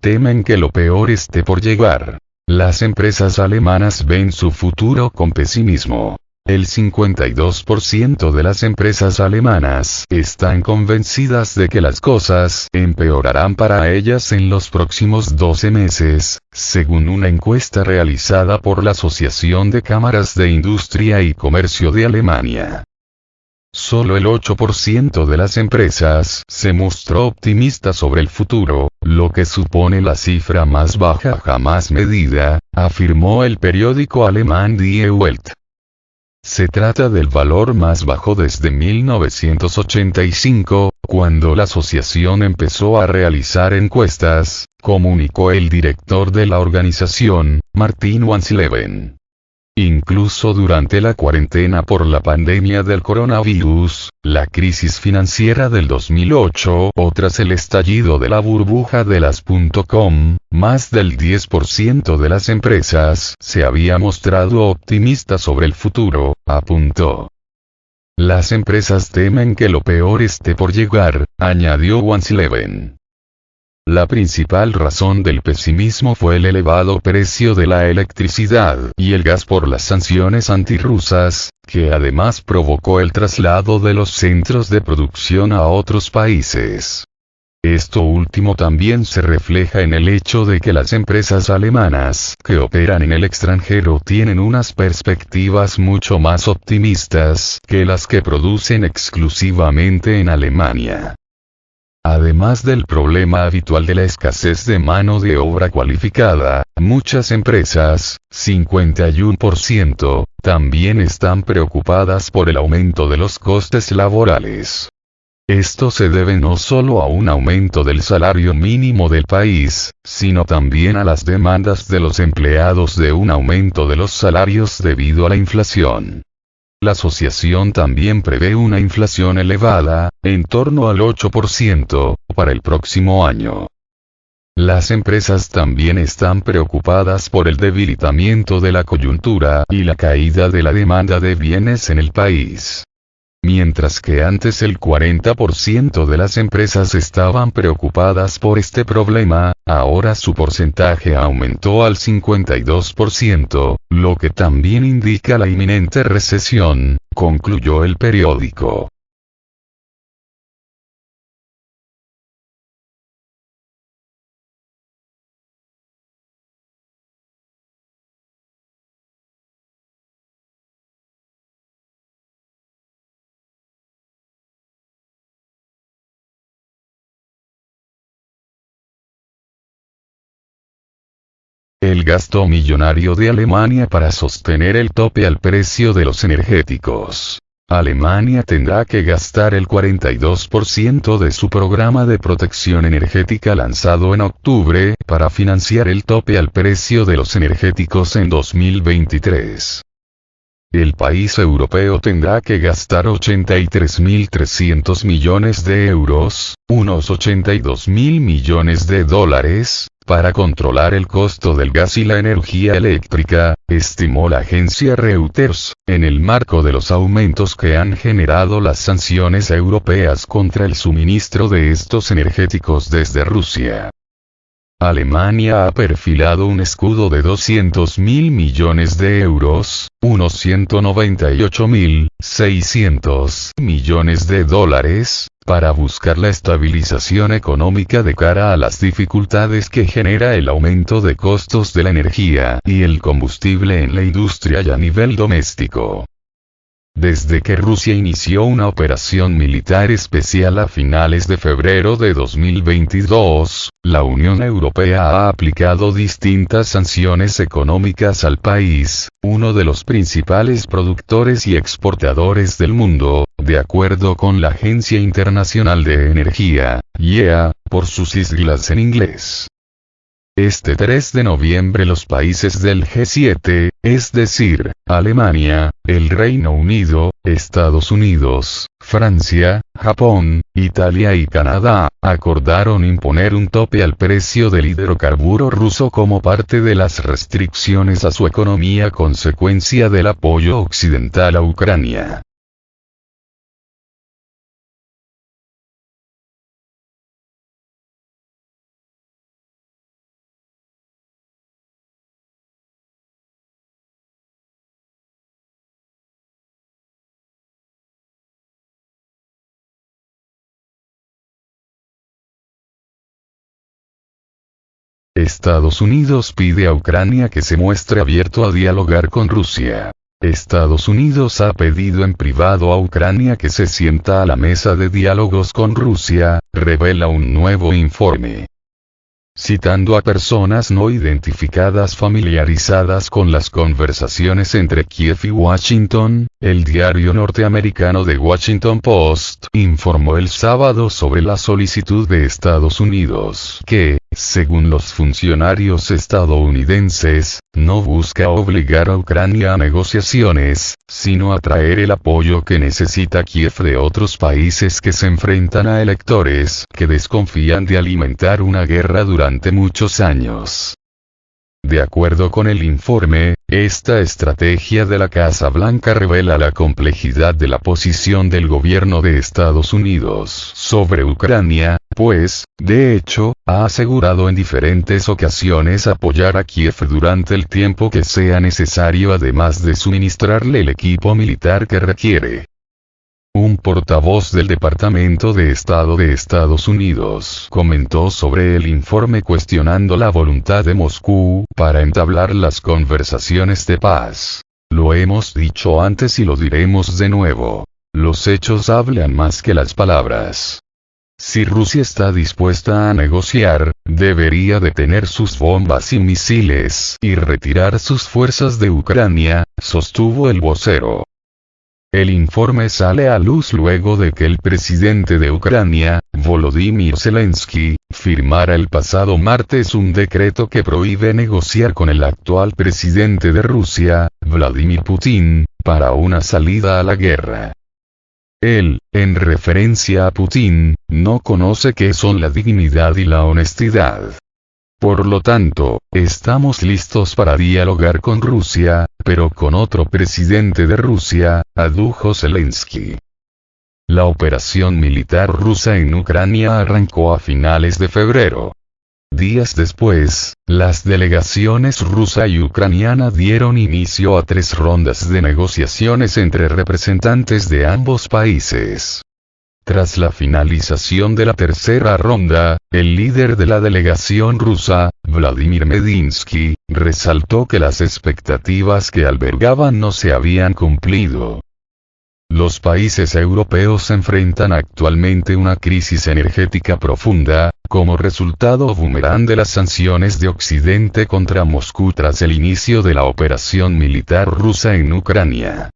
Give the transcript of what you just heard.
temen que lo peor esté por llegar. Las empresas alemanas ven su futuro con pesimismo. El 52% de las empresas alemanas están convencidas de que las cosas empeorarán para ellas en los próximos 12 meses, según una encuesta realizada por la Asociación de Cámaras de Industria y Comercio de Alemania. Solo el 8% de las empresas se mostró optimista sobre el futuro, lo que supone la cifra más baja jamás medida, afirmó el periódico alemán Die Welt. Se trata del valor más bajo desde 1985, cuando la asociación empezó a realizar encuestas, comunicó el director de la organización, Martin Wansleben. Incluso durante la cuarentena por la pandemia del coronavirus, la crisis financiera del 2008 o tras el estallido de la burbuja de las .com, más del 10% de las empresas se había mostrado optimista sobre el futuro, apuntó. Las empresas temen que lo peor esté por llegar, añadió Wansleben. La principal razón del pesimismo fue el elevado precio de la electricidad y el gas por las sanciones antirrusas, que además provocó el traslado de los centros de producción a otros países. Esto último también se refleja en el hecho de que las empresas alemanas que operan en el extranjero tienen unas perspectivas mucho más optimistas que las que producen exclusivamente en Alemania. Además del problema habitual de la escasez de mano de obra cualificada, muchas empresas, 51%, también están preocupadas por el aumento de los costes laborales. Esto se debe no solo a un aumento del salario mínimo del país, sino también a las demandas de los empleados de un aumento de los salarios debido a la inflación. La asociación también prevé una inflación elevada, en torno al 8%, para el próximo año. Las empresas también están preocupadas por el debilitamiento de la coyuntura y la caída de la demanda de bienes en el país. Mientras que antes el 40% de las empresas estaban preocupadas por este problema, ahora su porcentaje aumentó al 52%, lo que también indica la inminente recesión, concluyó el periódico. El gasto millonario de Alemania para sostener el tope al precio de los energéticos. Alemania tendrá que gastar el 42% de su programa de protección energética lanzado en octubre para financiar el tope al precio de los energéticos en 2023. El país europeo tendrá que gastar 83.300 millones de euros, unos 82.000 millones de dólares, para controlar el costo del gas y la energía eléctrica, estimó la agencia Reuters, en el marco de los aumentos que han generado las sanciones europeas contra el suministro de estos energéticos desde Rusia. Alemania ha perfilado un escudo de 200.000 millones de euros, unos 198.600 millones de dólares, para buscar la estabilización económica de cara a las dificultades que genera el aumento de costos de la energía y el combustible en la industria y a nivel doméstico. Desde que Rusia inició una operación militar especial a finales de febrero de 2022, la Unión Europea ha aplicado distintas sanciones económicas al país, uno de los principales productores y exportadores del mundo, de acuerdo con la Agencia Internacional de Energía, IEA, por sus siglas en inglés. Este 3 de noviembre los países del G7, es decir, Alemania, el Reino Unido, Estados Unidos, Francia, Japón, Italia y Canadá, acordaron imponer un tope al precio del hidrocarburo ruso como parte de las restricciones a su economía a consecuencia del apoyo occidental a Ucrania. Estados Unidos pide a Ucrania que se muestre abierto a dialogar con Rusia. Estados Unidos ha pedido en privado a Ucrania que se sienta a la mesa de diálogos con Rusia, revela un nuevo informe. Citando a personas no identificadas familiarizadas con las conversaciones entre Kiev y Washington, el diario norteamericano The Washington Post informó el sábado sobre la solicitud de Estados Unidos que, según los funcionarios estadounidenses, no busca obligar a Ucrania a negociaciones, sino atraer el apoyo que necesita Kiev de otros países que se enfrentan a electores que desconfían de alimentar una guerra durante muchos años. De acuerdo con el informe, esta estrategia de la Casa Blanca revela la complejidad de la posición del gobierno de Estados Unidos sobre Ucrania, pues, de hecho, ha asegurado en diferentes ocasiones apoyar a Kiev durante el tiempo que sea necesario, además de suministrarle el equipo militar que requiere. Un portavoz del Departamento de Estado de Estados Unidos comentó sobre el informe cuestionando la voluntad de Moscú para entablar las conversaciones de paz. Lo hemos dicho antes y lo diremos de nuevo. Los hechos hablan más que las palabras. Si Rusia está dispuesta a negociar, debería detener sus bombas y misiles y retirar sus fuerzas de Ucrania, sostuvo el vocero. El informe sale a luz luego de que el presidente de Ucrania, Volodymyr Zelensky, firmara el pasado martes un decreto que prohíbe negociar con el actual presidente de Rusia, Vladimir Putin, para una salida a la guerra. Él, en referencia a Putin, no conoce qué son la dignidad y la honestidad. Por lo tanto, estamos listos para dialogar con Rusia, pero con otro presidente de Rusia, adujo Zelensky. La operación militar rusa en Ucrania arrancó a finales de febrero. Días después, las delegaciones rusa y ucraniana dieron inicio a 3 rondas de negociaciones entre representantes de ambos países. Tras la finalización de la tercera ronda, el líder de la delegación rusa, Vladimir Medinsky, resaltó que las expectativas que albergaban no se habían cumplido. Los países europeos enfrentan actualmente una crisis energética profunda, como resultado boomerang de las sanciones de Occidente contra Moscú tras el inicio de la operación militar rusa en Ucrania.